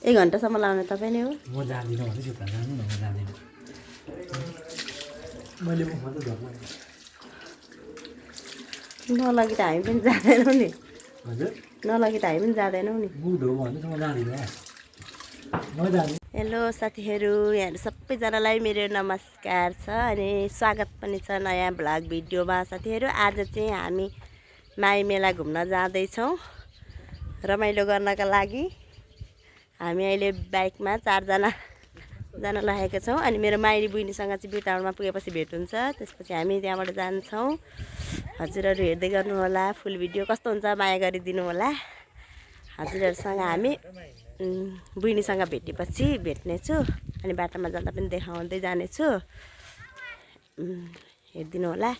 1 घन्टासम्म लाउने तपाईँ नै हो म जान्दिनँ भनेछु त जानु न म जान्दिनँ मैले म मात्र धर्म नलगी त हामी पनि जाँदैनौँ नि हजुर नलगी त हामी पनि जाँदैनौँ नि मुख धो भन्दैछ म जाँदिनँ म जान्दिनँ हेलो साथीहरू यहाँहरू सबैजनालाई मेरो नमस्कार छ अनि स्वागत पनि छ नयाँ भ्लग भिडियोमा साथीहरू आज चाहिँ हामी माई मेला घुम्न जाँदैछौँ रमाइलो गर्नका लागि हामी अहिले बाइकमा 4 जना जान लागेका छौँ अनि मेरो माइली बहिनीसँग चाहिँ बिटाउनमा पुगेपछि भेट हुन्छ त्यसपछि हामी त्यहाँबाट जान्छौँ हजुरहरू हेर्दै गर्नु होला फुल भिडियो कस्तो हुन्छ माया गरिदिनु होला हजुरहरूसँग हामी बहिनीसँग भेटेपछि भेट्नेछु अनि बाटोमा जाँदा पनि देखाउँदै जानेछु हेरिदिनु होला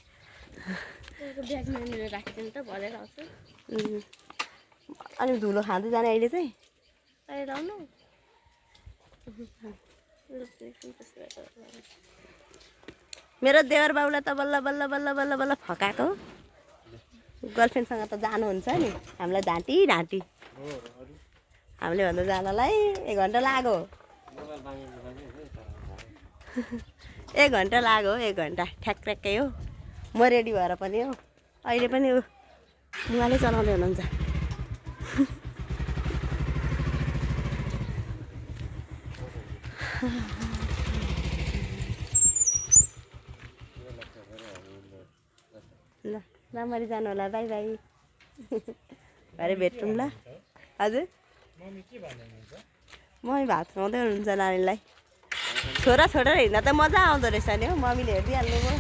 अनि धुलो खाँदै जाने अहिले चाहिँ मेरो देवर बाउलाई त बल्ल बल्ल बल्ल बल्ल बल्ल फकाएको गर्लफ्रेन्डसँग त जानुहुन्छ नि हामीलाई ढाँटी ढाँटी हामीले भन्दा जानलाई 1 घन्टा लाग्यो 1 घन्टा लाग्यो 1 घन्टा ठ्याक्कै हो म रेडी भएर पनि हो अहिले पनि उहाँले चलाउँदै हुनुहुन्छ ल राम्ररी जानु होला बाई बाई भरे भेटौँ ल हजुर मम्मी भात खुवाउँदै हुनुहुन्छ नानीलाई छोरा छोडेर हिँड्दा त मजा आउँदो रहेछ नि हो मम्मीले हेरिदिइहाल्नु भयो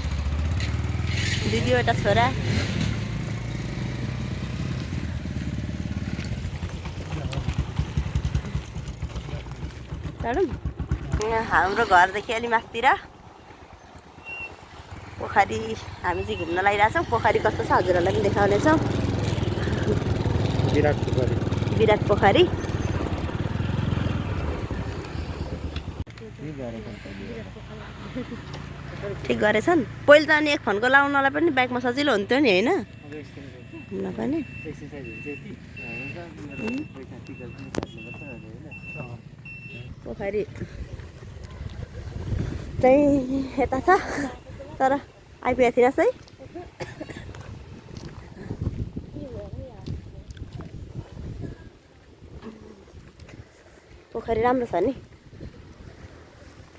दिदी एउटा छोरा चढौँ हाम्रो घरदेखि अलि मास्तिर पोखरी हामी चाहिँ घुम्न लागिरहेछौँ पोखरी कस्तो छ हजुरहरूलाई पनि देखाउनेछौँ विराट पोखरी ठिक गरेछन् पहिले त अनि 1 फोनको लाउनलाई पनि बाइकमा सजिलो हुन्थ्यो नि होइन घुम्न पनि पोखरी चाहिँ यता छ तर आइपुगेको थिइनस् है पोखरी राम्रो छ नि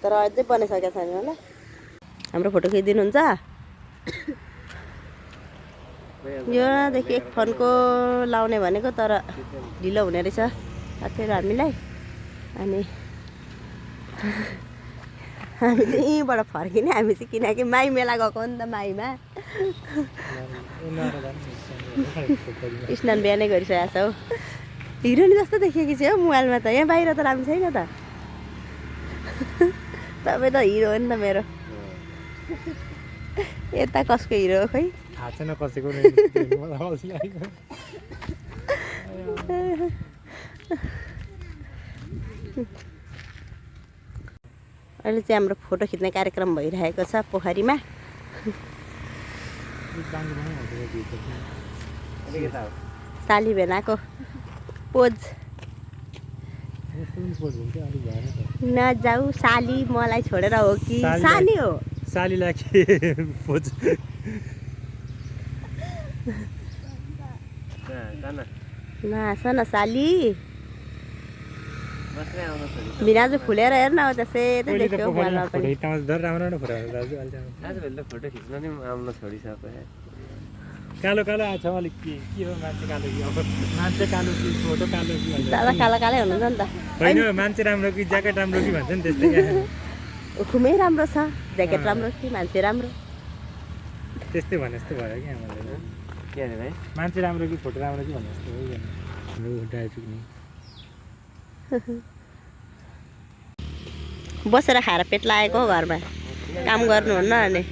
तर अझै बनाइसकेको छैन होला हाम्रो फोटो खिचिदिनुहुन्छ योदेखि 1 फोनको लाउने भनेको तर ढिलो हुने रहेछ साथीहरू हामीलाई अनि हामी चाहिँ यहीँबाट फर्किने हामी चाहिँ किनकि माई मेला गएको हो नि त माईमा स्नान बिहानै गरिसकेको छ हौ हिरोनी जस्तो देखेको छु हौ मोबाइलमा त यहाँ बाहिर त राम्रो छैन त तपाईँ त हिरो हो नि त मेरो यता कसको हिरो हो खोइ थाहा छैन कसैको अहिले चाहिँ हाम्रो फोटो खिच्ने कार्यक्रम भइरहेको छ पोखरीमा साली भेनाको पोज नजाऊ साली मलाई छोडेर हो कि साली हो सालीलाई के पोज नास न साली बिनाजु फुलेर हेर्न हो त्यसै देख्यो मोबाइलमा पनि फोटो खिच्न नि आउन छोडिसक्यो कालो कालो आएको छ अलिक के हो मान्छे कालो कि अब मान्छे कालो कि फोटो कालो कि दादा कालो कालै हुनुहुन्छ नि त होइन मान्छे राम्रो कि ज्याकेट राम्रो कि भन्छ नि त्यस्तै खुमै राम्रो छ ज्याकेट राम्रो कि मान्छे राम्रो त्यस्तै भने जस्तो भयो कि आमाले के अरे भाइ मान्छे राम्रो कि फोटो राम्रो कि भने जस्तो हो हाम्रो ड्राई पिकनिक बसेर खाएर पेट लागेको घरमा काम गर्नुहुन्न अनि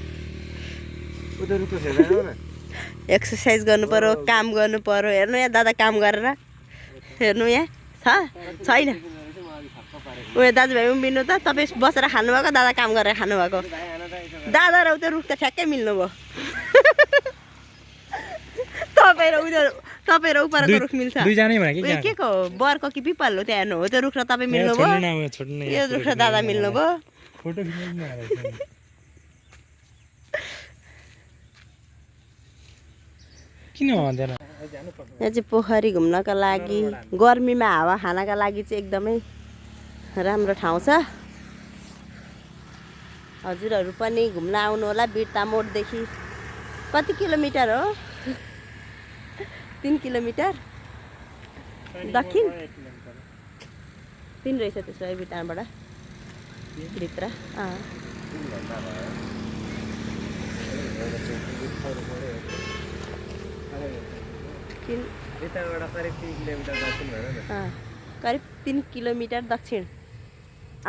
एक्सर्साइज गर्नु पर्यो काम गर्नु पर्यो हेर्नु यहाँ दादा काम गरेर हेर्नु यहाँ छैन उयो दाजुभाइ पनि मिल्नु त तपाईँ बसेर खानुभएको दादा काम गरेर खानुभएको दादा र उता रुख त ठ्याक्कै मिल्नु भयो तपाईँ र उनीहरू तपाईँ र उपरको रुख मिल्छ दुईजनै भने उयो के को बरको कि पिपल हो त्यहाँ हेर्नु हो त्यो रुख र तपाईँ मिल्नु भयो छोड्नु यो रुख र दादा मिल्नु भयो फोटो खिच्नु किन भन्दैन यहाँ चाहिँ पोखरी घुम्नका लागि गर्मीमा हावा खानका लागि चाहिँ एकदमै राम्रो ठाउँ छ हजुरहरू पनि घुम्न आउनु होला बिर्ता मोडदेखि कति किलोमिटर हो 3 किलोमिटर दक्षिण 3 रहेछ त्यसो भए बिर्ताबाट भित्र करिब 3 किलोमिटर दक्षिण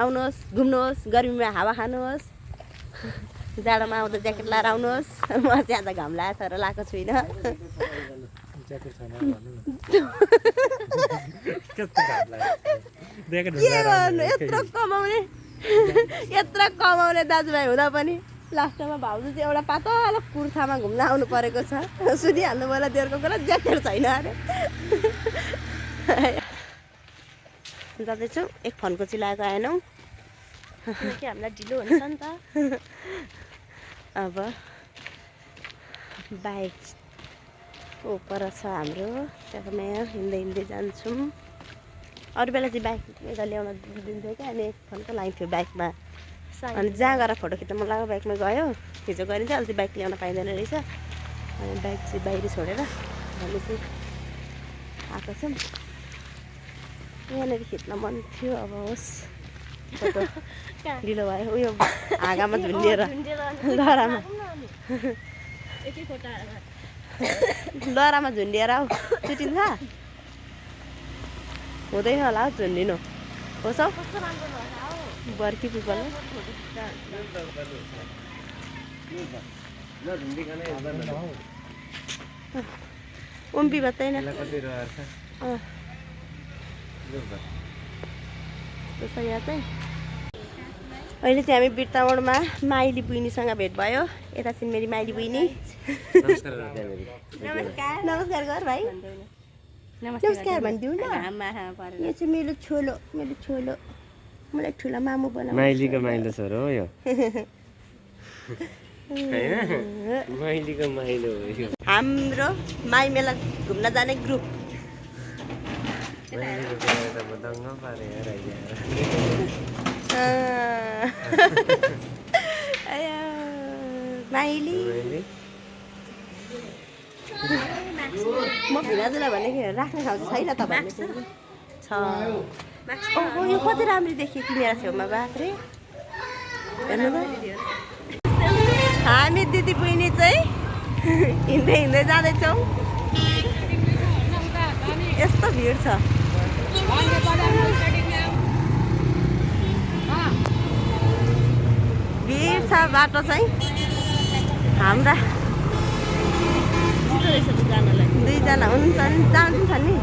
आउनुहोस् घुम्नुहोस् गर्मीमा हावा खानुहोस् जाडोमा आउँदा ज्याकेट लाएर आउनुहोस् म ज्यादा घाम लागेको तर लगाएको छुइनँ के गर्नु यत्रो कमाउने दाजुभाइ हुँदा पनि लास्टमा भाउजू चाहिँ एउटा पातलो कुर्तामा घुम्न आउनु परेको छ सुनिहाल्नु होला देउरको कुरा ज्याकेट छैन अरे जाँदैछौँ एक फन्को चिलाएको आएनौँ हामीलाई ढिलो हुन्छ नि त अब बाइक उपर छ हाम्रो त्यहाँको यहाँ हिँड्दै हिँड्दै जान्छौँ अरू बेला चाहिँ बाइक यता ल्याउन दिन्थ्यो क्या अनि एक फन्को लाग्थ्यो बाइकमा अनि जहाँ गएर फोटो खिच्न मन लाग्यो बाइकमा गयो खिचो गरिन्छ अहिले चाहिँ बाइक ल्याउन पाइँदैन रहेछ अनि बाइक चाहिँ बाहिर छोडेर हामी चाहिँ आएको छौँ यहाँनिर खिच्न मन थियो अब होस् फोटो ढिलो भयो उयो हाँगामा झुन्डिएर लहरामा झुन्डिएर आऊ छुटिन्छ हुँदैन होला हौ झुन्डिनु होस् हौ बर्की पिपल उम्पी बत्दैन त्यसो यहाँ चाहिँ अहिले चाहिँ हामी बिर्तामोडमा माइली बहिनीसँग भेट भयो यता चाहिँ मेरी माइली बहिनी नमस्कार गर भाइ नमस्कार भनिदिउ न यो चाहिँ मेरो छोलो मलाई ठुलो मामु बनाउनु माइलीको माइलो छोरो हो यो माइलीको माइलो हो यो हाम्रो माई मेला घुम्न जाने ग्रुप माइली म भिनाजुलाई भनेको राख्ने ठाउँ चाहिँ छैन तपाईँहरूले छ ओहो यो कति राम्रो देखियो कि मेरो छेउमा बाख्रे हेर्नु त हामी दिदी बहिनी चाहिँ हिँड्दै हिँड्दै जाँदैछौँ यस्तो भिड छ भिड छ बाटो चाहिँ हाम्रा दुईजना हुनुहुन्छ नि जान्छ नि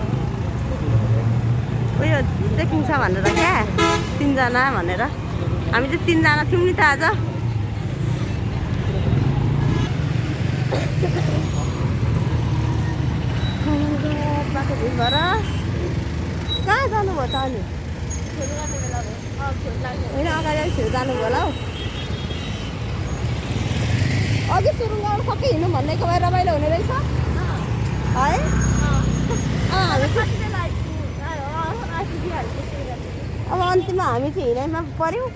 उयो ट्रेकिङ छ भनेर क्या 3 जना भनेर हामी चाहिँ 3 जना थियौँ नि त आज बाटो भिड भएर कहाँ जानुभयो त अनि होइन अगाडि अलिक छेउ जानुभयो होला हौ अघि सुरुङबाट सबै हिँड्नु भन्नेको भए रमाइलो हुने रहेछ है अब अन्तिममा हामी चाहिँ हिँडाइमा पऱ्यौँ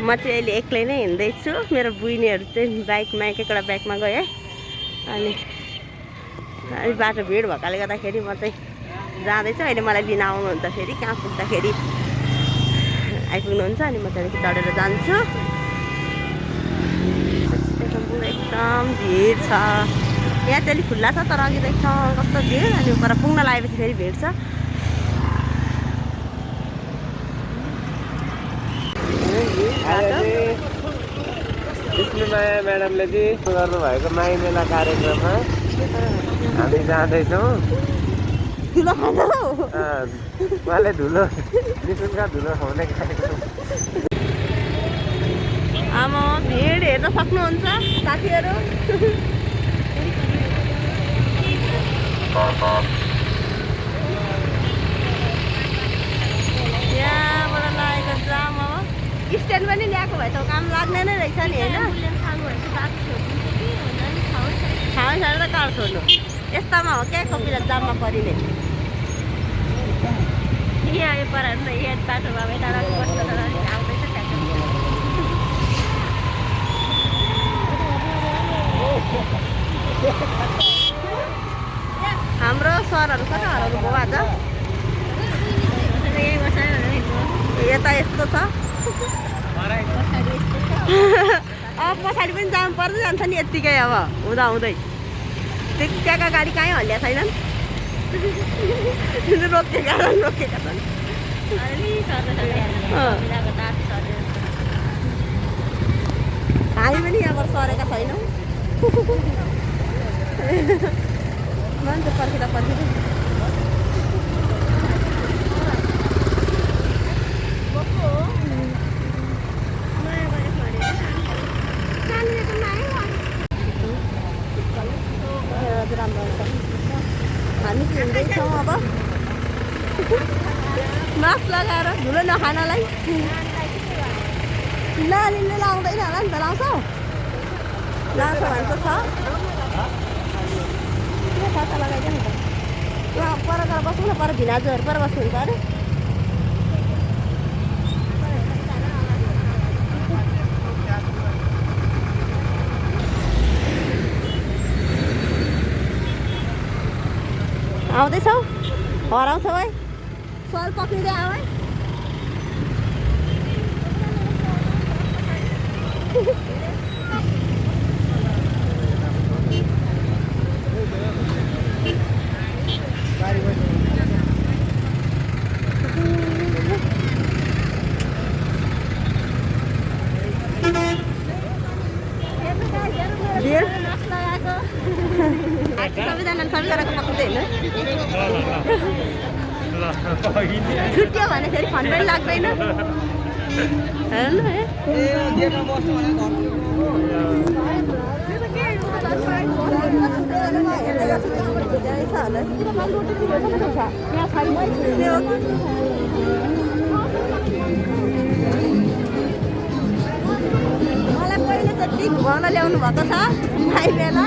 म चाहिँ अहिले एक्लै नै हिँड्दैछु मेरो बहिनीहरू चाहिँ बाइकमा एक एकवटा बाइकमा गयो है अनि बाटो भिड भएकोले गर्दाखेरि म चाहिँ जाँदैछु अहिले मलाई लिन आउनुहुन्छ फेरि कहाँ पुग्दाखेरि आइपुग्नुहुन्छ अनि म त्यहाँदेखि चढेर जान्छु एकदम भिड छ यहाँ चाहिँ अलिक खुल्ला छ तर अघि त एकदम कस्तो भिड अनि पर पुग्न लागेपछि फेरि भिड छ विष्णुमाया म्याडमले चाहिँ गर्नुभएको माई मेला कार्यक्रममा हामी जाँदैछौँ धुलो खानु उहाँले धुलो निशुल्क धुलो खुवाउने कार्यक्रम आमा भिड हेर्न सक्नुहुन्छ साथीहरू। यहाँबाट लागेको जाम अब स्ट्यान्ड पनि ल्याएको भए त काम लाग्ने नै रहेछ नि होइन। ठाउँ छोडेर कार छोड्नु यस्तामा हो क्या कपिला जाममा परिने। यहाँ यो पराहरू न यहाँ बाटोमा टाढा बस्न आउँदैछ हाम्रो सरहरू कता हराउनु भयो आज? यता यस्तो छ अब पछाडि पनि जाम पर्दै जान्छ नि यत्तिकै अब हुँदा हुँदै। त्यहाँका गाडी कहीँ हल्लिया छैनन् रोकेका छन् हामी पनि यहाँबाट सरेका छैनौँ। मान्छे पर्खिँदा पर्खिँदै हामी हिँड्दैछौँ अब मास्क लगाएर धुलो नखानलाई। नानीले लाउँदैन होला नि त? लाउँछौ लाउँछ भने त छ खाता लगाइदियो नि त। उहाँ पर गएर बस्नु न, पर भिनाजुहरू पर बस्नुहुन्छ अरे। आउँदैछौ हराउँछौ है सर पक्रिँदै आऊ है। सबैजनाको पक्रिँदै होइन छुट्यो भने फेरि फन पनि लाग्दैन हेर्नु है। मलाई पहिले त टिक घुमाउन ल्याउनु भएको छ भाइ बेला।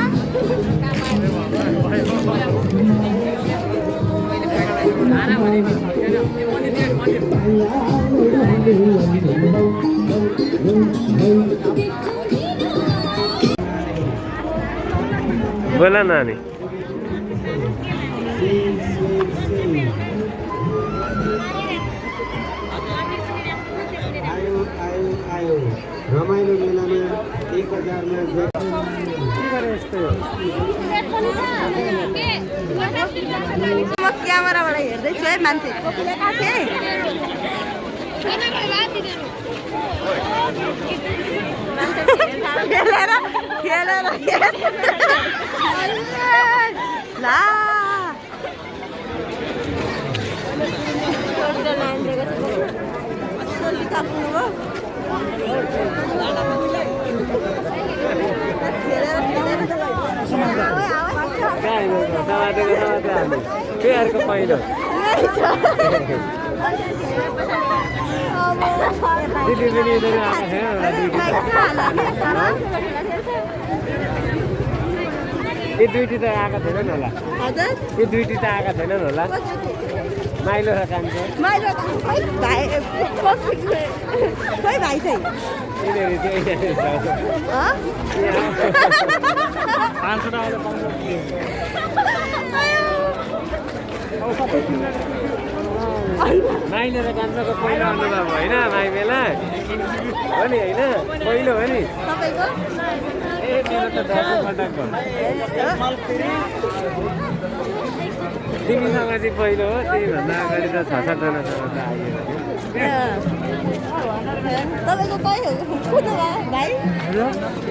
बोला नानी रमाइलो मेलामा 1000 म क्यामेराबाट हेर्दैछु है मान्छे ला पहिलो यो दुईटी त आएको छैनन् होला। यो दुईटी त आएको छैनन् होला। माइलो र कान्छ खोइ भाइ चाहिँ यिनीहरू माइलो र कान्छको पहिलो अनुभव होइन माइ बेला हो नि होइन पहिलो हो नि ए मेरो त 10 पटकको तिमीसँग चाहिँ पहिलो हो तिमीभन्दा अगाडि त 6-7 जनासँग त आइयो तपाईँको कहिले कुन हो भाइ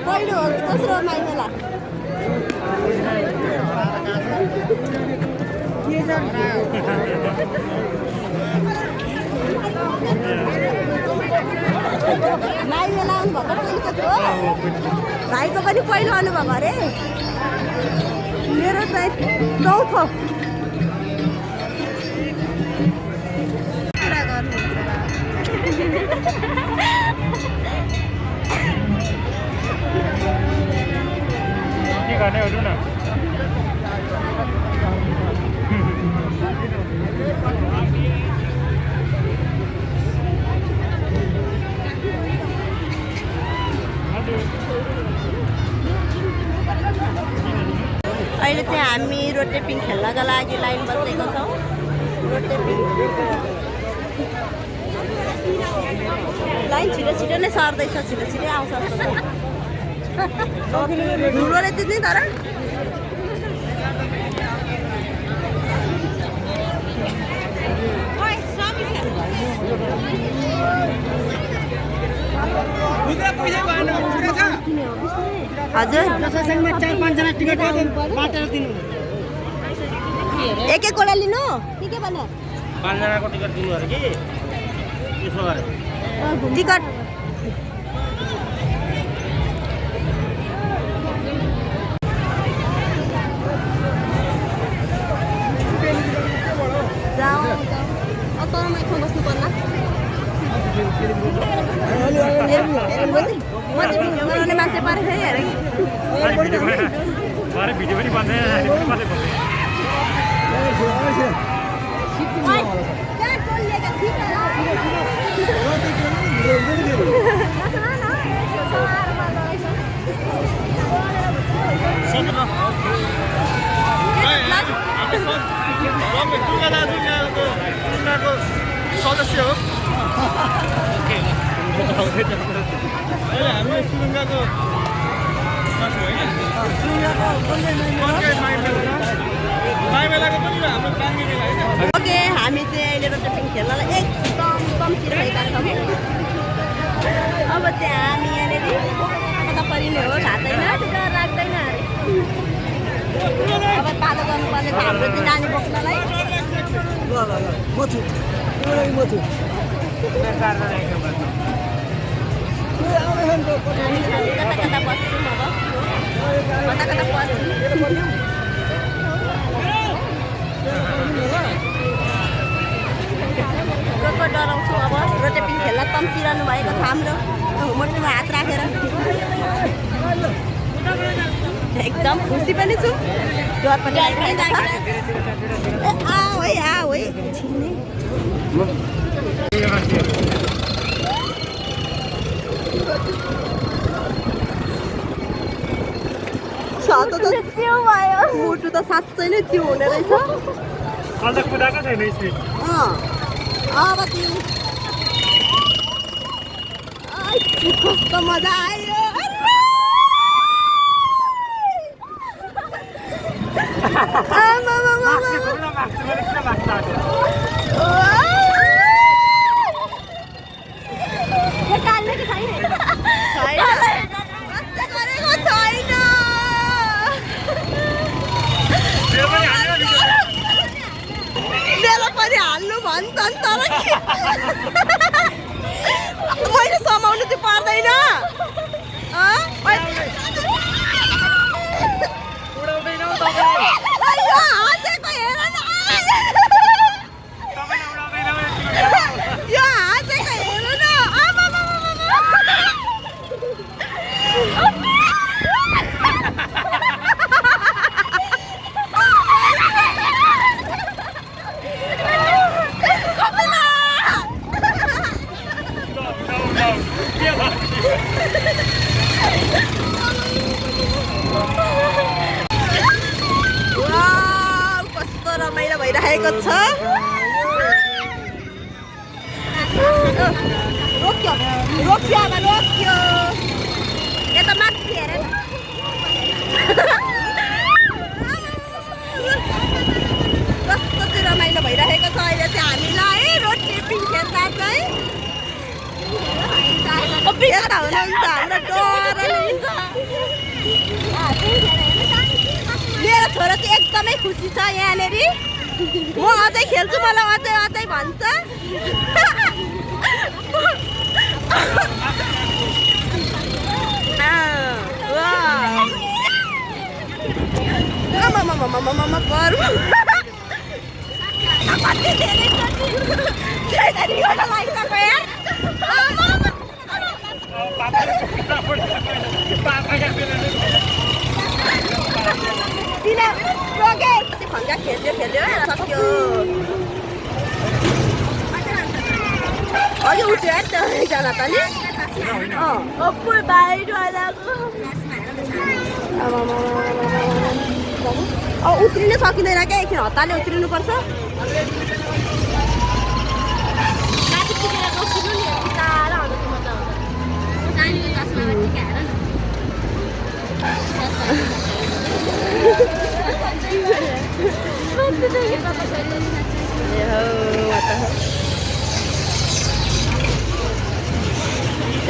पहिलो हो कि दोस्रो माइ बेला माइ बेला आउनुभएको पहिलोचोटि हो भाइको पनि पहिलो अनुभव अरे मेरो चाहिँ चौथो कुरा के गर्ने हो न अहिले चाहिँ हामी रोटेपिङ खेल्नका लागि लाइन बसेको छौँ रोटेपिङ लाइन छिटो छिटो नै सर्दैछ छिटो छिटै आउँछ धुलोले तिर्ने तर हजुर 4-5 टिकट बाटेर दिनु एक वटा लिनु के भन्नु 5 जनाको टिकट दिनु अरे कि त्यसो गरे टिकट जाऊ तलमा एकमा बस्नु पर्ला मान्छे पारे फेरि हेर भिडियो पनि बन्दैन सदस्य हो हामी सुरुङ्गाको ओके हामी चाहिँ अहिले रोटेपिङ खेल्नलाई एकदम कम्ती रहेका छौँ अब चाहिँ हामी यहाँनिर कता परिने हो थाहा छैन डर लाग्दैन अब पालो गर्नुपर्ने छ हाम्रो चाहिँ नानी बोक्नलाई कता कता बस्छौँ अब कता कता बस्छौँ को डराउँछु अब रोटेपिङ खेल्न तम्सिरहनु भएको छ हाम्रो मुटुमा हात राखेर एकदम खुसी पनि छु डर पनि लागिरहेको छ ए आऊ है छिन्ने मुटु त साँच्चै नै त्यो हुने रहेछ कुदाएको छैन स्पिड अब कस्तो मजा आयो मैले समाउनु चाहिँ पर्दैन कस्तो रमाइलो भइरहेको छ रोक्यो रोक्यो अब रोक्यो यता माथि हेरेर कस्तो चाहिँ रमाइलो भइरहेको छ अहिले चाहिँ हामीलाई रोटेपिङ खेल्दा चाहिँ यता हुनुहुन्छ हाम्रो डर लिन्छ मेरो छोरा चाहिँ एकदमै खुसी छ यहाँनिर म अझै खेल्छु मलाई अझै अझै भन्छ आमामामामामामा बरु कति धेरै कति गर्न लागिसक्यो यार किन रोके त्यो खङ्गा खेल्यो सक्यो अझै उठ्यो है त एकजना त नि फुल बाहिर आइरहेको उत्रिनु सकिँदैन क्या एकछिन हतारले उत्रिनुपर्छ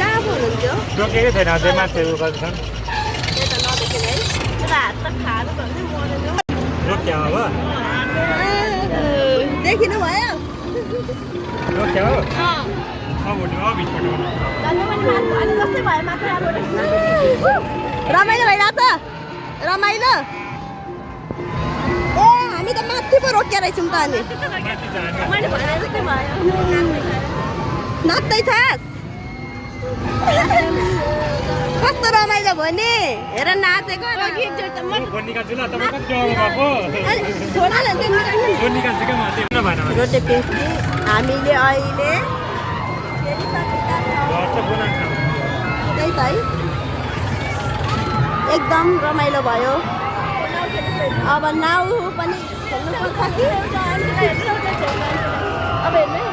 कहाँ हुनुहुन्थ्यो रोकेकै छैन अझै मान्छेहरू गर्छन् रोक्या हो देखिनु भयो रोक्या हो रमाइलो भइरहेको छ रमाइलो ए हामी त माथि पो रोकिया रहेछौँ त अनि नाच्दैछस् कस्तो रमाइलो भयो नि हेर नाचेको रोटे पेस्ट्री हामीले अहिले त्यही त है एकदम रमाइलो भयो अब नाउ पनि खेल्नुपर्छ कि अब हेर्नु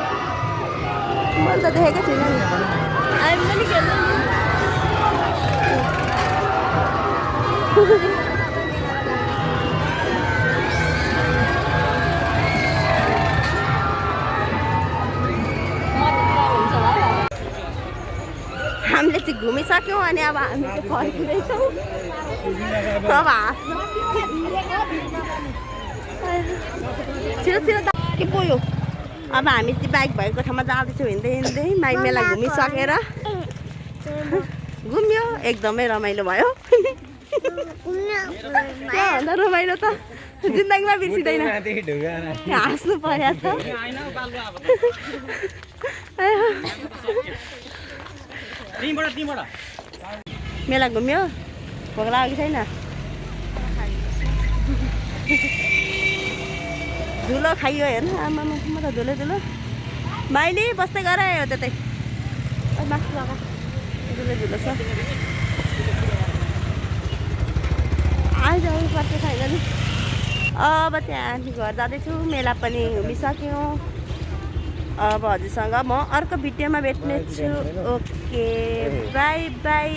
मैले त देखेको छुइनँ नि हामी पनि खेल्नु हामीले चाहिँ घुमिसक्यौँ अनि अब हामी चाहिँ फर्किँदैछौँ अब छिटो छिटो के पो यो अब हामी चाहिँ बाइक भएको ठाउँमा जाँदैछौँ हिँड्दै हिँड्दै माइक मेला घुमिसकेर घुम्यो एकदमै रमाइलो भयो रमाइलो त जिन्दगीमा बिर्सिँदैन हाँस्नु पर्यो छ मेला घुम्यो भोक लाग्यो छैन धुलो खाइयो हेर्नु आमामा म त धुलो माइली बस्दै गरायो त्यतै मासु लगा धुलो छ आइज पर्छ छैन नि अब त्यहाँ घर जाँदैछु मेला पनि घुमिसक्यौँ अब हजुरसँग म अर्को भिडियोमा भेट्नेछु ओके बाई बाई